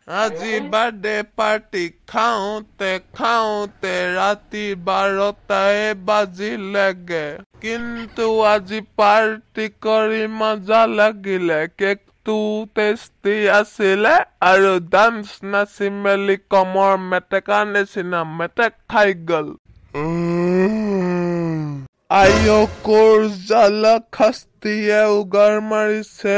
আজি birthday party খাওঁতে ৰাতি 12টাই বাজিলেগে কিন্তু আজি পাৰ্টি কৰি মজা লাগিলে কেকটো টেষ্টি আছিলে আৰু ডান্স নাচি মেলি কমৰ মেটেকা নিচিনা মেটেক খাই গ'ল আয়ো কোৰজালা খাস্তিয়ে উগাৰ মাৰিছে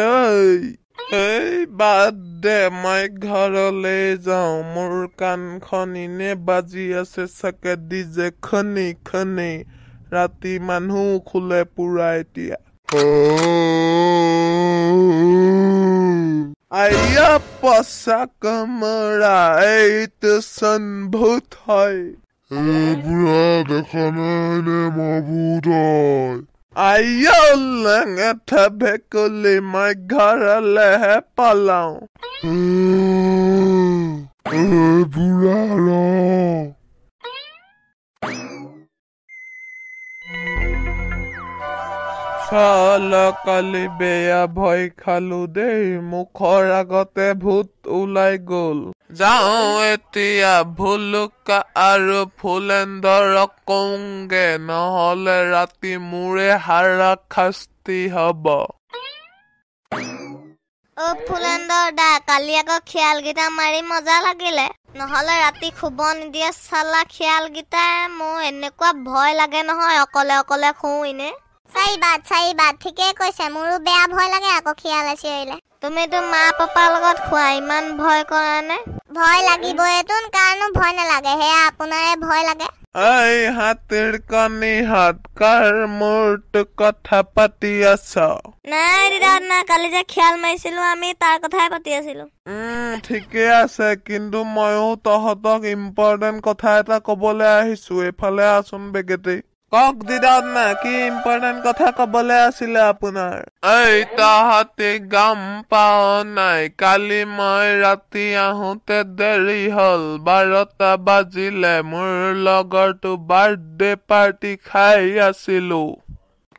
এই বাদ দে মই ঘৰলৈ যাওঁ মোৰ কাণখন ইনে বাজি আছে চাগে ডিজে খনি ৰাতি মানুহ খুলে পুৰা এতিয়া আয়া পচা কমৰা এইটো চোন ভূত হয় বুঢ়া দেখা নাই নে মই ভূত হয় আয়ো লেঙেঠা ভেকুলি মই ঘৰলেহে পলাওঁ বুঢ়া ৰ কালি বেয়া ভয় খালো দেই মুখৰ আগতে ভূত ওলাই গ'ল যাওঁ এতিয়া ভুলুকা আৰু ফুলেন্দৰক কওঁগে নহ'লে ৰাতি মোৰে হাৰা শাস্তি হ'ব ফুলেন্দৰ দা কালি আকৌ খিয়ালকেইটা মাৰি মজা লাগিলে নহ'লে ৰাতি শুব নিদিয়ে চালা খিয়ালকেইটাই মোৰ এনেকুৱা ভয় লাগে নহয় অকলে শুওঁ ইনে চাই বাত ঠিকে কৈছে মোৰো বেয়া ভয় লাগে আকৌ খিয়ালে চিঞৰিলে তুমিতো মা পাপাৰ লগত খোৱা ইমান ভয় কৰা নে ভয় লাগিবইতোন কাৰণো ভয় নালাগে সেয়া আপোনাৰে ভয় লাগে এই হাতীৰ কণী হাত কাৰ মোৰটো কথা পাতি আছ নাই দিদা না কালি যে খিয়াল মাৰিছিলো আমি তাৰ কথাই পাতি আছিলো ঠিকে আছে কিন্তু ময়ো তহঁতক ইম্পৰ্টেণ্ট কথা এটা কবলৈ আহিছো এইফালে আছোন বেগেতে কক দিদাত না কি ইম্পৰ্টেণ্ট কথা কবলৈ আছিলে আপোনাৰ এই তাহাঁতে গম পাও নাই কালি মই ৰাতি আহোঁতে দেৰি হ'ল 12টা বাজিলে মোৰ লগৰটো বাৰ্থডে পাৰ্টি খাই আছিলো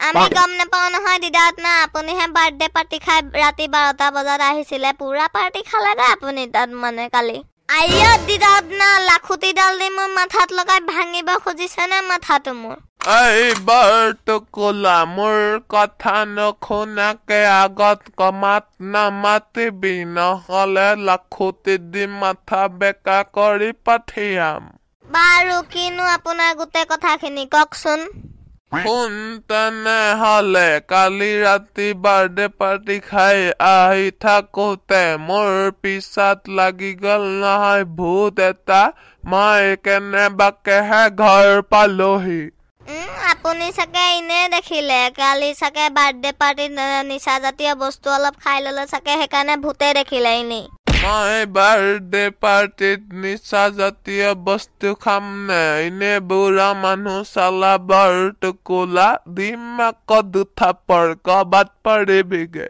আমি গম নাপাও নহয় দিদাত না আপুনিহে বাৰ্থডে পাৰ্টি খাই ৰাতি 12টা বজাত আহিছিলে পুৰা পাৰ্টি খালেগা আপুনি তাত মানে কালি আইয়া দিদাত না লাখুটিডাল দি মোৰ মাথাত লগাই ভাঙিব খুজিছে নে মাথাটো মোৰ এইবাৰটো কোলা মোৰ কথা নুশুনাকে আগত কমাত নামাতিবি নহ'লে লাখুটি দি মাথা বেকা কৰি পঠিয়াম বাৰু কিনো আপোনাৰ গোটেই কথাখিনি কওকচোন শুন তেনেহ'লে কালি ৰাতি বাৰ্থডে পাৰ্টি খাই আহি থাকোতে মোৰ পিছত লাগি গ'ল নহয় ভূত এটা মই কেনেবাকেহে ঘৰ পালোহি আপুনি চাগে ইনে দেখিলে কালি চাগে বাৰ্থডে পাৰ্টিত নিচা জাতীয় বস্তু অলপ খাই ললে চাগে সেইকাৰণে ভূতে দেখিলে এনেই মই বাৰ্থডে পাৰ্টিত নিচা জাতীয় বস্তু খাম নে এনে বুঢ়া মানুহ চালা বৰটো কোলা দিম আকৌ দুথাপৰ কবাত পৰিবিগে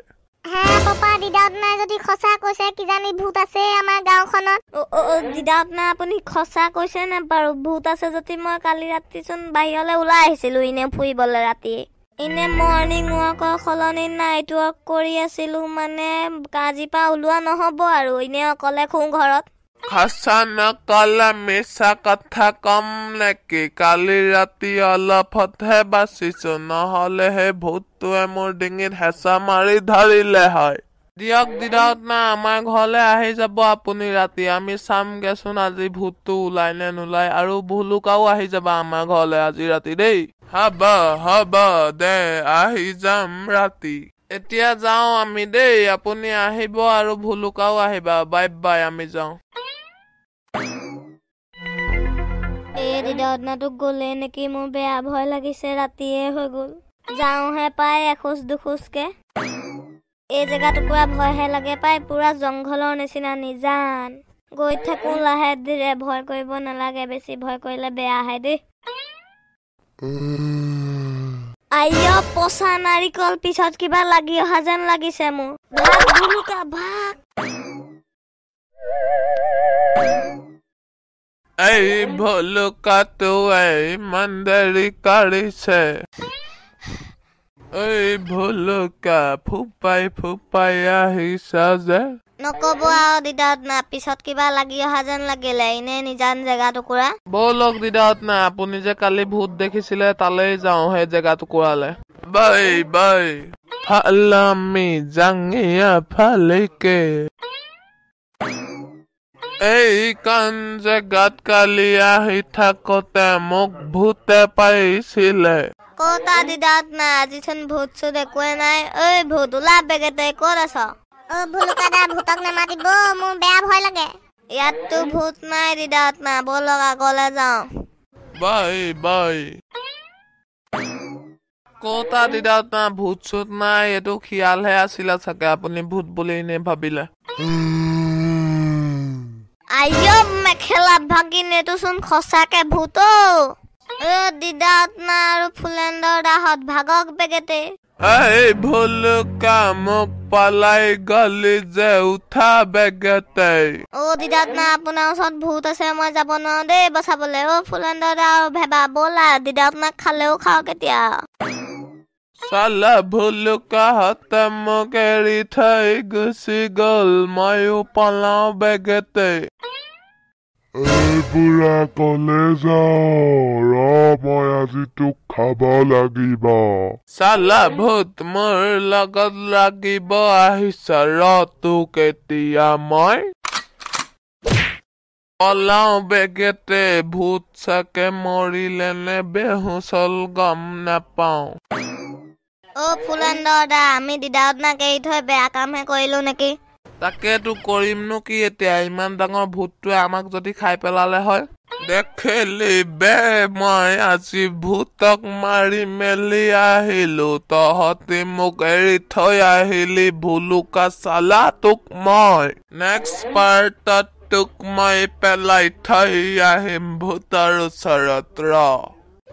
পাপা দিদাত নাই যদি খসা কৈছে কিজানি ভূত আছে আমাৰ গাঁওখনত দিদাত না আপুনি খসা কৈছে নে বাৰু ভূত আছে যদি মই কালি ৰাতিচোন বাহিৰলৈ ওলাই আহিছিলো ইনে ফুৰিবলৈ ৰাতি ইনে মৰ্নিং ৱাকৰ সলনি নাইট ৱাক কৰি আছিলো মানে কাজিপা ওলোৱা নহ'ব আৰু ইনে অকলে খুঁ ঘৰত খাসা নকলে মিছা কথা কম নেকি কালি ৰাতি অলপতহে বাচিছো নহ'লে সেই ভূতটোৱে মোৰ ডিঙিত হেঁচা মাৰি ধৰিলে হয় দিয়ক দিদাত না আমাৰ ঘৰলৈ আহি যাব আপুনি ৰাতি আমি চামগেচোন আজি ভূতটো ওলাই নে নোলাই আৰু ভুলুকাও আহি যাব আমাৰ ঘৰলৈ আজি ৰাতি দেই হ'ব দে আহি যাম ৰাতি এতিয়া যাওঁ আমি দেই আপুনি আহিব আৰু ভুলুকাও আহিবা বাই বাই আমি যাওঁ দিদাতো গ'লে নেকি মোৰ বেয়া ভয় লাগিছে ৰাতিয়ে হৈ গ'ল যাওঁহে পাই এখোজ দুখোজকে এই জেগাটো পুৰা ভয়হে লাগে পাই পুৰা জংঘলৰ নিচিনা নিজান গৈ থাকো লাহে ধীৰে ভয় কৰিব নালাগে বেছি ভয় কৰিলে বেয়া আহে দেই আইয়া পচা নাৰিকল পিছত কিবা লাগি অহা যেন লাগিছে মোৰ ভাগ ভুলুকা ভাগ এই ভুলুকাটো এই মন্দিৰি কৰিছে এই ভুলুকা ফুপাই আহিছা যে নকব আৰু দিদাহঁত না পিছত কিবা লাগি অহা যেন লাগিলে এনে নিজান জেগা টুকুৰা ব'লক দিদাহঁত না আপুনি যে কালি ভূত দেখিছিলে তালৈ যাওঁ সেই জেগা টুকুৰালে বাই বাই ফালামি জাঙিয়া ফালেকে এই কান জেগাত কালি আহি থাকোতে মোক ভূতে পাইছিলে কতা দিদাহঁত না আজিচোন ভূত চুত একোৱে নাই ঐ ভূত ওলা বেগেতে ক'ত আছ ভুলুকাদা ভূতক নামাতিব মোৰ বেয়া ভয় লাগে ইয়াততো ভূত নাই দিদাহঁত না ব'লক আগলৈ যাওঁ বাই বাই কতা দিদাহঁত না ভূত চুত নাই এইটো খিয়ালহে আছিলে চাগে আপুনি ভূত বুলি এনে ভাবিলে আইয় মেখেলা ভাগিন এইটোচোন সঁচাকে ভূত দিদাহঁত না আৰু ফুলেন্দৰ দাহঁত ভাগক বেগেতে এই ভুলুকা মোক পালাই গলি যে উঠা বেগেতে দিদাহঁত না আপোনাৰ ওচৰত ভূত আছে মই যাব নোৱাৰো দেই বচাবলে ফুলেন্দৰ দা আৰু ভেবা ব'লা দিদাহঁত নাক খালেও খাওঁ কেতিয়া চালা ভুলুকা হাতে মোক এৰি থৈ গুচি গ'ল ময়ো পলাও বেগেতে এই বুঢ়া কলে যাওঁ ৰ মই আজি তোক খাব লাগিব চালা ভূত মোৰ লগত লাগিব আহিছ ৰ তোক এতিয়া মই পলাও বেগেতে ভূত চাকে মৰিলে নে বেহুচল গম নাপাওঁ ফুলেন্দৰ দা আমি দিদাহঁত নাক এৰি থৈ বেয়া কামহে কৰিলো নেকি তাকেতো কৰিমনো কি এতিয়া ইমান ডাঙৰ ভূতটোৱে আমাক যদি খাই পেলালে হয় দেখিলি বে মই আজি ভূতক মাৰি মেলি আহিলো তহঁতি মোক এৰি থৈ আহিলি ভুলুকা চালা তোক মই নেক্সট পাৰ্টত তোক মই পেলাই থৈ আহিম ভূতৰ ওচৰত ৰ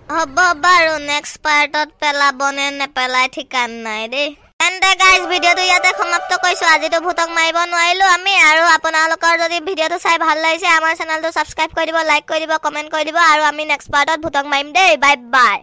হ'ব বাৰু নেক্সট পাৰ্টত পেলাবনে নেপেলাই ঠিকান নাই দেই তেন্তে গাইজ ভিডিঅ'টো ইয়াতে সমাপ্ত কৰিছো আজিতো ভূতক মাৰিব নোৱাৰিলো আমি আৰু আপোনালোকৰ যদি ভিডিঅ'টো চাই ভাল লাগিছে আমাৰ চেনেলটো ছাবস্ক্ৰাইব কৰি দিব লাইক কৰি দিব কমেণ্ট কৰি দিব আৰু আমি নেক্সট পাৰ্টত ভূতক মাৰিম দেই বাই বাই